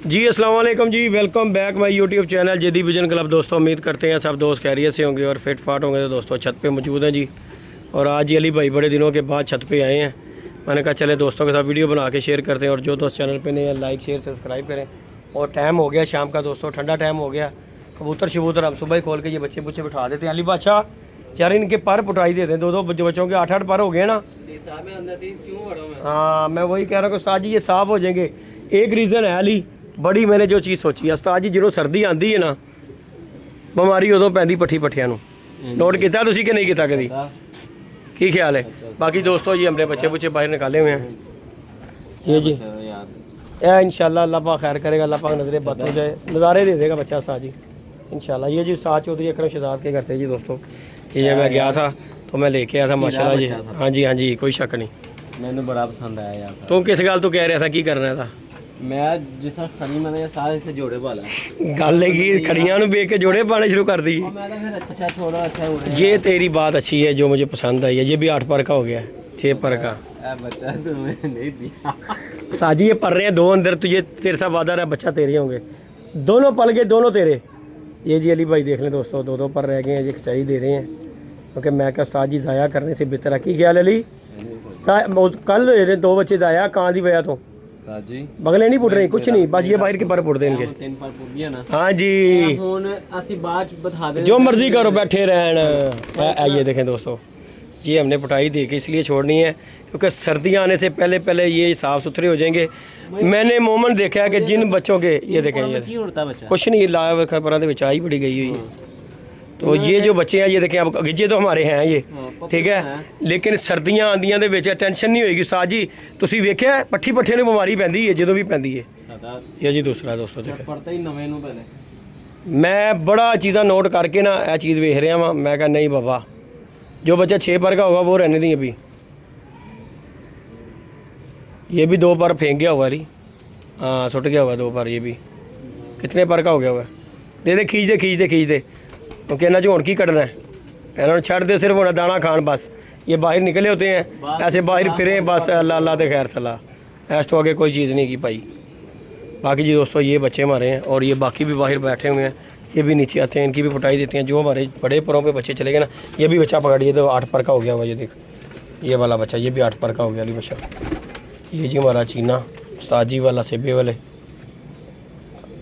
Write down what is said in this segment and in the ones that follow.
जी अस्सलाम वालेकुम जी, welcome back my YouTube channel जेदी विजन क्लब। दोस्तों उम्मीद करते हैं सब दोस्त खैरियत से होंगे और फिट फाट होंगे। तो दोस्तों छत पे मौजूद हैं जी, और आज ये अली भाई बड़े दिनों के बाद छत पे आए हैं। मैंने कहा चले दोस्तों के साथ वीडियो बना के शेयर करते हैं, और जो दोस्त चैनल पे नए हैं लाइक शेयर सब्सक्राइब करें। और टाइम हो गया शाम का दोस्तों, ठंडा टाइम हो गया। कबूतर शबूतर हम सुबह ही खोल के ये बच्चे बुच्चे बिठा देते हैं। अली बादशाह यार इनके पर पुटाई देते हैं, दो दो बच्चों के 8-8 पर हो गए ना। हाँ मैं वही कह रहा हूँ उस्ताद जी ये साफ़ हो जाएंगे। एक रीज़न है अली बड़ी, मैंने जो चीज़ सोची है उस्ताद जी, जो सर्दी आती है ना बिमारी उदों पैंदी पट्ठी पट्ठियां नोट किया तुसी कि नहीं किया कभी, की ख्याल है? बाकी दोस्तों ये हमने बच्चे बुच्चे बाहर निकाले हुए हैं ये जी, यह इंशाल्लाह अल्लाह पाक खैर करेगा, अल्लाह पाक नजरे बद हो जाए, नज़ारे दे देगा बच्चा उस्ताद जी इंशाल्लाह। ये जी उस्ताद चौधरी अकरम शहजाद के घर से जी दोस्तों, ये जब मैं गया था तो मैं लेके आया था माशाल्लाह जी। हाँ जी हाँ जी, कोई शक नहीं, मैंने बड़ा पसंद आया यार। तू किस गल तू कह रहा था की करना था? मैं जिस खड़ी मैंने सारे से जोड़े पाला गल है खड़ियां बेच के जोड़े पाने शुरू कर दी। अच्छा छोड़ो, अच्छा ये तेरी बात अच्छी है जो मुझे पसंद आई है। ये भी 8 पर का हो गया, 6 पर का बच्चा तुम्हें नहीं दिया साजी। ये पढ़ रहे हैं दो अंदर, तुझे तेरे साथ वादा रहा बच्चा तेरे होंगे, दोनों पल गए दोनों तेरे। ये जी अली भाई देख लें दोस्तों, दो पर रह गए हैं, ये खिंचाई दे रहे हैं क्योंकि मैं क्या साजी ज़ाया करने से बेहतर है। की ख्याल अली? कल 2 बच्चे ज़ाया कहाँ दी वजह तो बगले नहीं पुट रहे कुछ नहीं, बस ये बाहर के पर पुट देंगे। हाँ जी जो मर्जी करो बैठे रहन। ये देखें दोस्तों, ये हमने पटाई दे के इसलिए छोड़नी है क्योंकि सर्दियाँ आने से पहले पहले ये साफ़ सुथरे हो जाएंगे। मैंने मोमेंट देखा है कि जिन बच्चों के ये देखें, ये कुछ नहीं लाया खबर आई बड़ी गई हुई है। तो ये जो बच्चे हैं ये देखें, अब गिज्जे तो हमारे हैं ये ठीक है, लेकिन सर्दियाँ आंदियां दे विच टेंशन नहीं होएगी। साज जी तुसीं वेख्या पट्ठी पट्ठे ने बीमारी पैंदी है जो भी पैंदी है। ये जी दूसरा दोस्तों मैं बड़ा चीज़ां नोट करके ना यह चीज़ वेख रहा वहाँ, मैं कहा नहीं बाबा जो बच्चा 6 पर का होगा वो रहने दी। अभी ये भी 2 पर फेंक गया हुआ अली, हाँ सुट गया हुआ 2 पर। ये भी कितने पर का हो गया हुआ? दे खींच दे क्योंकि इन्हें जो की कटना है, इन्होंने छड़ दे सिर्फ होना दाना खान बस। ये बाहर निकले होते हैं ऐसे बाहर फिरे बस, अल्लाह अल्लाह तो खैर सलाह, ऐस तो आगे कोई चीज़ नहीं की पाई। बाकी जी दोस्तों ये बच्चे हमारे हैं, और ये बाकी भी बाहर बैठे हुए हैं, ये भी नीचे आते हैं, इनकी भी पिटाई देती हैं। जो हमारे बड़े परों पे बच्चे चले गए ना, ये भी बच्चा पकड़िए तो 8 पर का हो गया हुआ। ये देख ये वाला बच्चा, ये भी 8 पर का हो गया अली बच्चा। ये जी हमारा चीना उस्ताद जी वाला सेबे वाले।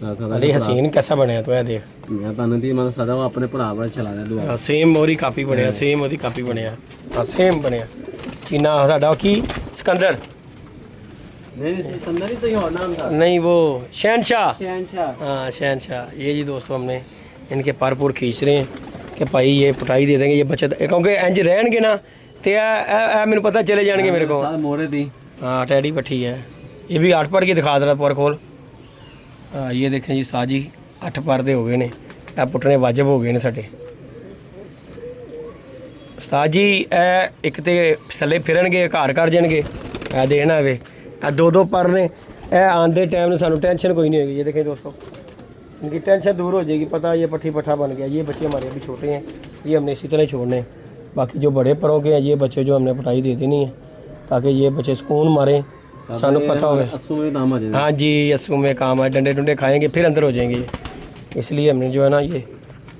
अली हसीन कैसा बनया तो देख, अपने भरा चला सेम मोरी कापी बनया, सेम ओदी कापी बनया, हाँ सेम बनया चीना साडा की सिकंदर नहीं वो शहनशाह, हाँ शहनशाह। ये जी दोस्तों हमने इनके पारपुर खींच रहे हैं कि भाई ये पिटाई दे देंगे ये बच्चे, क्योंकि इंज रहनगे ना तो मैंने पता चले जाएंगे मेरे को। मोरे दी हाँ टैडी पट्ठी है। ये भी 8 पर की दिखा दे रहा पर खोल। हाँ ये देखें जी साजी 8 पर दे हो गए ने, पुट्टने वाजिब हो गए ने साडे उस्ताद जी। एक तो थले फिरनगे घर घर जाएंगे, देखना वे 2 पर ने आंदे टाइम सानू टेंशन कोई नहीं होगी। ये देखें दोस्तों इनकी टेंशन दूर हो जाएगी, पता ये पट्ठी पट्ठा बन गया। ये बच्चे हमारे अभी छोटे हैं, ये हमने इसी तरह छोड़ने हैं। बाकी जो बड़े परों के हैं ये बच्चे जो हमने पटाई दे देनी है ताकि ये बच्चे सुकून मारें, सानू पता हो। हाँ जी अस्सू में काम है, डंडे डंडे खाएंगे फिर अंदर हो जाएंगे ये, इसलिए हमने जो है ना ये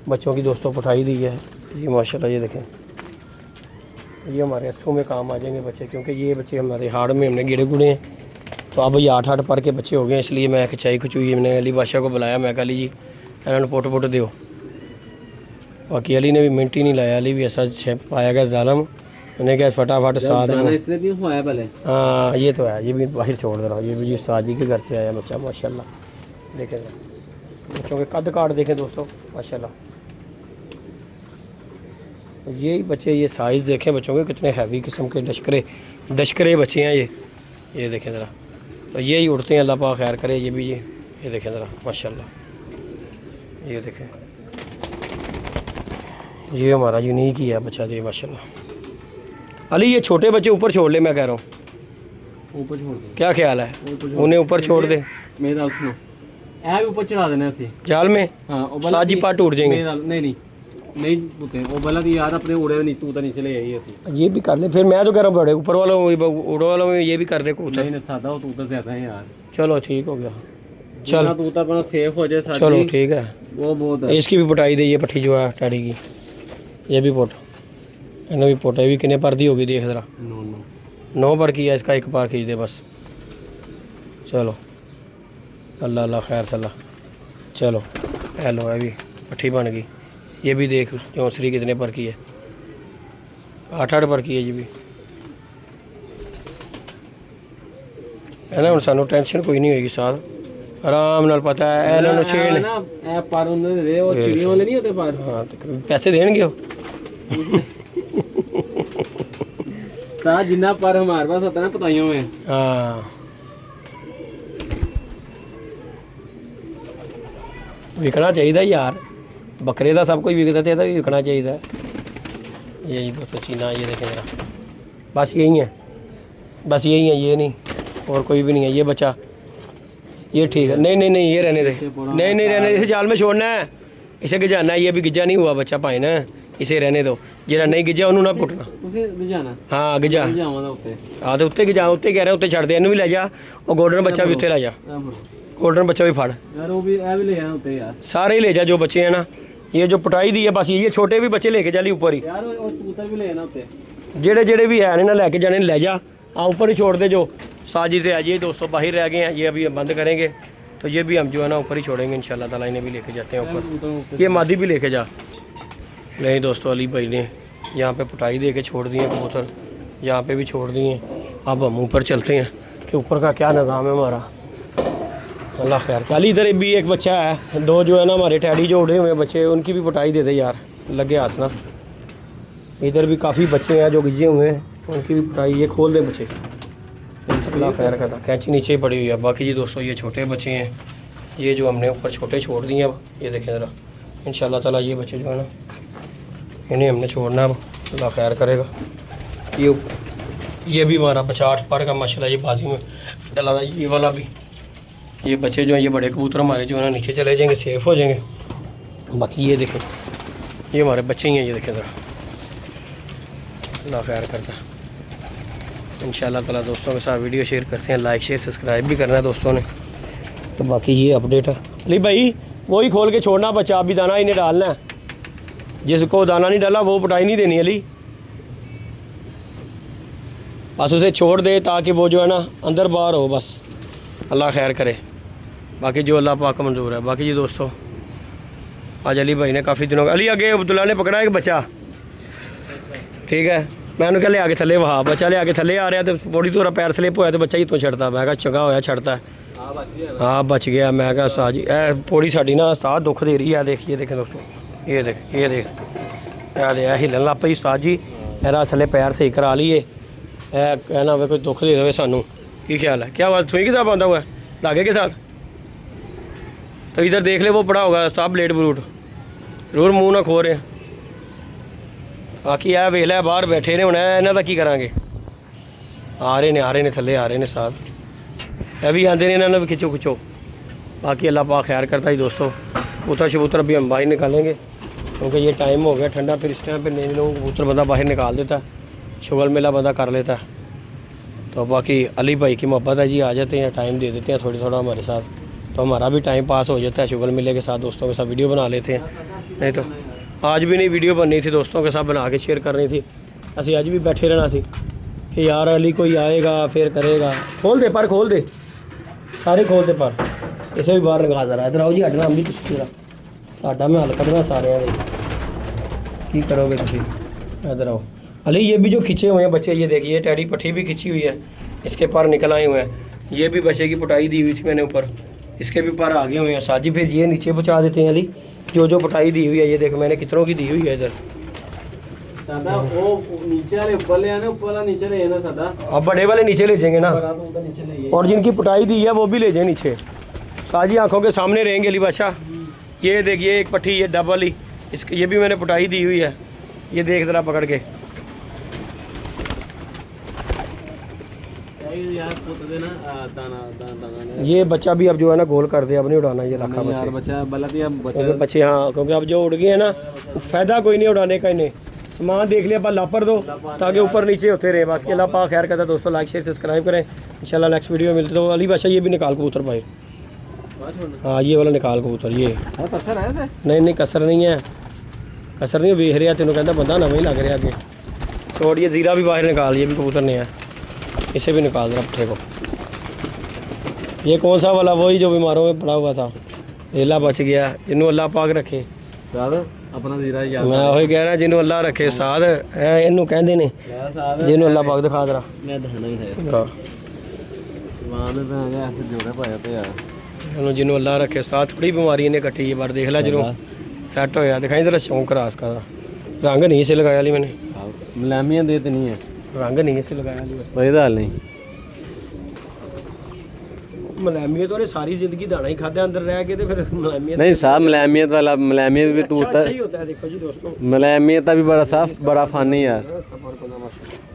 बच्चों की दोस्तों पटाई दी है ये माशाल्लाह। ये देखें ये हमारे अस्सू में काम आ जाएंगे बच्चे, क्योंकि ये बच्चे हमारे हाड़ में हमने गिड़े गुड़े हैं। तो अब ये 8-8 पर के बच्चे हो गए, इसलिए मैं खिंचाई खिचुई हमने अली बादशाह को बुलाया। मैं कहा अली जी इन्होंने पुट दो। बाकी अली ने भी मिनट ही नहीं लाया, अली भी ऐसा पाया गया ज़ालम, उन्हें क्या फटाफट साथ। हाँ ये तो है, ये भी बाहर छोड़ दे रहा हूँ। ये भी जी साजी के घर से आया बच्चा माशाल्लाह। देखें बच्चों के कद काट देखें दोस्तों माशाल्लाह। यही बच्चे ये साइज़ देखें बच्चों के कितने हैवी किस्म के डशकरे बच्चे हैं ये देखें ज़रा। तो यही उड़ते हैं, अल्लाह पाक खैर करे। ये भी ये देखें ज़रा माशाल्लाह। ये देखें ये हमारा यूनिक ही है बच्चा जी माशाल्लाह। अली ये छोटे बच्चे ऊपर छोड़ ले, मैं कह रहा हूँ ऊपर छोड़ दे, क्या ख्याल है? उन्हें ऊपर छोड़ दे, मेरी गल सुनो, ए ऊपर चढ़ा देना ऐसे जाल में। हाँ साजी पाट टूट जाएंगे। नहीं पुते वो बला दी यार अपने उड़े नहीं, तू तो नीचे ले आई ऐसे। ये भी कर ले फिर, मैं तो कह रहा हूँ बड़े ऊपर वालों उड़ो वालों में ये भी कर दे कबूतर। नहीं सादा हो, तू तो ज्यादा है यार। चलो ठीक हो गया। जितना तूता अपना सेफ हो जाए साथ चलो ही, ठीक है। वो बहुत है। इसकी भी पटाई दी, ये पट्ठी जो है टैडी की, ये भी पुट, इन्हें भी पुट, ये भी कितने पर दी होगी देख ज़रा, 9 पर की है, इसका 1 पार खींच दे बस। चलो अल्लाह अल्लाह खैर सल्ला। चलो हेलो, है भी पट्ठी बन गई। ये भी देख चौंसरी कितने पर की है, 8 पर की है ये भी, है ना। हम सानू टेंशन कोई नहीं होगी, साथ आराम नाल पता है इन्होंने छेड़ ना ए पर उन्होंने दे वो चिड़ियों वाले नहीं होते पर। हाँ तो पैसे देंगे वो। साथ जितना पर हमारे पास होता है ना पताइयों में। हाँ विकना चाहिए यार, बकरे का सब कुछ विकता तो भी विकना चाहिए। यही दोस्तों चीना, ये देखें जरा, बस यही है, बस यही है, ये नहीं और कोई भी नहीं है। ये बच्चा ये ठीक है, नहीं नहीं नहीं, ये रहने दे, नहीं नहीं रहने दे, इसे जाल में छोड़ना है, इसे गिजाना है। ये भी गिजा नहीं हुआ बच्चा भाई ना, इसे रहने दो, जरा नहीं गिजा उन्होंने ना पुटना। उसे गिजाना, हाँ गिजा, गिजावां दा उत्ते। हाँ तो उत्ते गिजा, उत्ते कह रहे उत्ते छड़ दे, इनू भी ले जा, और गोल्डन बच्चा भी उत्ते ले जा, गोल्डन बच्चा भी फाड़, यार वो भी ए भी ले आना उत्ते यार, सारे ही ले जा जो बच्चे हैं ना। ये जो पटाई दी है बस, ये छोटे भी बच्चे लेके जाली ऊपर ही, यार वो तूता भी ले आना उत्ते, जेड़े जेड़े भी है ना लेके जाने ले जा, हाँ ऊपर ही छोड़ दे। जो साजी से है ये दोस्तों बाहर रह गए हैं, ये अभी बंद करेंगे तो ये भी हम जो है ना ऊपर ही छोड़ेंगे इंशाल्लाह ताला। इन्हें भी लेके जाते हैं ऊपर, ये मादी भी लेके जा। नहीं दोस्तों अली भाई ने यहाँ पे पटाई दे के छोड़ दिए कबूतर, यहाँ पे भी छोड़ दिए। अब हम ऊपर चलते हैं कि ऊपर का क्या निज़ाम है हमारा, अल्लाह खैर। अली इधर भी एक बच्चा है, 2 जो है ना हमारे टैडी जो उड़े हुए बच्चे, उनकी भी पटाई दे दे यार, लगे हाथ ना। इधर भी काफ़ी बच्चे हैं जो गिजे हुए हैं, उनकी भी पटाई, ये खोल दे बच्चे, अल्लाह खैर करता। कैंची नीचे ही पड़ी हुई है। बाकी जी दोस्तों ये छोटे बच्चे हैं, ये जो हमने ऊपर छोटे छोड़ दिए, अब ये देखें ज़रा, इंशाल्लाह ताला ये बच्चे जो है ना इन्हें हमने छोड़ना, अब अल्लाह खैर करेगा। ये भी हमारा बच्चा 8 पर का माशाल्लाह, ये बाजी में डला हुआ। ये वाला भी, ये बच्चे जो हैं, ये बड़े कबूतर हमारे जो है ना नीचे चले जाएंगे, सेफ़ हो जाएंगे। बाकी ये देखें, ये हमारे बच्चे ही हैं, ये देखें ज़रा, अल्लाह खैर करता। इंशाल्लाह ताला दोस्तों के साथ वीडियो शेयर करते हैं, लाइक शेयर सब्सक्राइब भी करना है दोस्तों ने। तो बाकी ये अपडेट है। अली भाई वही खोल के छोड़ना बच्चा, अभी दाना इन्हें डालना है, जिसको दाना नहीं डाला वो पटाई नहीं देनी अली, बस उसे छोड़ दे ताकि वो जो है ना अंदर बाहर हो, बस अल्लाह खैर करे। बाकी जो अल्लाह पाक का मंजूर है। बाकी जी दोस्तों आज अली भाई ने काफ़ी दिनों, अली आगे अब्दुल्ला ने पकड़ा एक बच्चा, ठीक है, मैंने क्या ले आके थले, वहाँ बच्चा ले आके थले आ रहा तो बड़ी थोड़ा पैर स्लिप होया तो बच्चा ही तो छड़ता, मैं कहा चंगा होया छड़ता है, हाँ बच गया। मैं कहा उस्ताद जी ए पौड़ी साड़ी ना उस्ताद दुख दे रही है, देखिए देखें दोस्तों, ये देख ये देख हिलन ला पई उस्ताद जी, मेरा थले पैर सही करा लिए, कहना वे कोई दुख दे दे सानू, की ख्याल है, क्या बात सुई के साथ आंदा हुआ है धागे के साथ, तो इधर देख ले वो पड़ा होगा उस्ताद ब्लेड ब्रूट, जरूर मुँह ना खो रहे। बाकी है वेला बाहर बैठे ने, होना इन्हों का की करांगे, आ रहे ने थले आ रहे ने साथ, ये भी आते ने, इन्होंने भी खिंचो खिंचो। बाकी अल्लाह पाक खैर करता ही दोस्तों। कबूतर शबूतर अभी हम बाहर निकालेंगे क्योंकि ये टाइम हो गया ठंडा, फिर इस टाइम पर नए लोग कबूतर बंदा बाहर निकाल देता है, शुगल मेला बंदा कर लेता है। तो बाकी अली भाई की मोहब्बत है जी, आ जाते हैं, टाइम दे देते हैं थोड़ा हमारे साथ, तो हमारा भी टाइम पास हो जाता है, शुगल मेले के साथ दोस्तों के साथ वीडियो बना लेते हैं। नहीं तो आज भी नहीं वीडियो बननी थी, दोस्तों के साथ बना के शेयर करनी थी, असी अज भी बैठे रहना सी कि यार अली कोई आएगा फिर करेगा। खोल दे पर, खोल दे सारे खोल दे पर, इसे भी बाहर निकाल रहा है। इधर आओ जी, हटना हम भी तुम साडा मैं हल कदना सारे की करोगे तुम, इधर आओ। अली ये भी जो खिंचे हुए हैं बच्चे, ये देखिए टैडी पट्टी भी खिंची हुई है, इसके पर निकल आए हुए हैं। ये भी बच्चे की पटाई दी हुई थी मैंने ऊपर, इसके भी पर आ गए हुए हैं साजी, फिर ये नीचे पहुँचा देते हैं अली जो पटाई दी हुई है। ये देखो मैंने कितनों की दी हुई है इधर, दादा वो नीचे वाले ऊपर ले आने, ऊपर वाला नीचे ले आना दादा, अब बड़े वाले नीचे ले जाएंगे ना, और जिनकी पटाई दी है वो भी ले जाए नीचे, साजी आंखों के सामने रहेंगे अली बादशाह। ये देखिए एक पट्टी, ये डबल वाली, इसकी ये भी मैंने पटाई दी हुई है, ये देख ज़रा पकड़ के। ये बच्चा भी अब जो है ना गोल कर दे, अब नहीं उड़ाना ये लाखा बच्चे, हाँ क्योंकि अब जो उड़ गए हैं ना फ़ायदा कोई नहीं उड़ाने का, इन्हें सामान देख लिया पर लापर दो ताकि ऊपर नीचे होते रहे। बाकी अल्लाह पाक खैर करता है दोस्तों, लाइक शेयर सब्सक्राइब करें, इंशाल्लाह नेक्स्ट वीडियो में मिलते। तो अली बादशाह ये भी निकाल कबूतर भाई, हाँ ये वाला निकाल कबूतर ये है कसर है इसे? नहीं कसर नहीं है, कसर नहीं वेख रहा तेनों कहता बंदा नवा ही लग रहा अगे। छोड़ ये जीरा भी बाहर निकाल, ये भी कबूतर नहीं है, इसे भी निकाल रहा पट्ठे को। ये कौन सा वाला, वही जो बीमारों में पड़ा हुआ था, एला बच गया, जिन्हों अल्लाह पाक रखे। साद अपना जीरा याद मैं वही कह रहा जिन्हों अल्लाह रखे साध, इनू कहते ने जिन्हों अल्लाह पाक दिखा दरा। मैं दहना ही है हाँ मां ने मैं ऐसे जोड़े पाया पे यार ਇਹਨੂੰ ਜਿਹਨੂੰ ਅੱਲਾ ਰੱਖੇ ਸਾਥ ਥੋੜੀ ਬਿਮਾਰੀ ਇਹਨੇ ਕੱਟੀ ਹੈ ਪਰ ਦੇਖ ਲੈ ਜਦੋਂ ਸੈੱਟ ਹੋਇਆ ਦਿਖਾਈ ਤੇਰਾ ਸ਼ੌਂਕ ਰਾਸ ਦਾ ਰੰਗ ਨਹੀਂ ਸੀ ਲਗਾਇਆ ਲਈ ਮੈਨੇ ਮਲਾਮੀਆਂ ਦੇ ਤੇ ਨਹੀਂ ਹੈ ਰੰਗ ਨਹੀਂ ਸੀ ਲਗਾਇਆ ਲਈ ਕੋਈ ਗੱਲ ਨਹੀਂ ਮਲਾਮੀਅਤ ਉਹਨੇ ਸਾਰੀ ਜ਼ਿੰਦਗੀ ਦਾਣਾ ਹੀ ਖਾਧਾ ਅੰਦਰ ਰਹਿ ਕੇ ਤੇ ਫਿਰ ਮਲਾਮੀਅਤ नहीं साहब मलामियत वाला मलामियत भी तू अच्छा ही होता है देखो जी दोस्तों। मलामियत भी बड़ा साफ बड़ा फानी यार सफर को नमस्कार।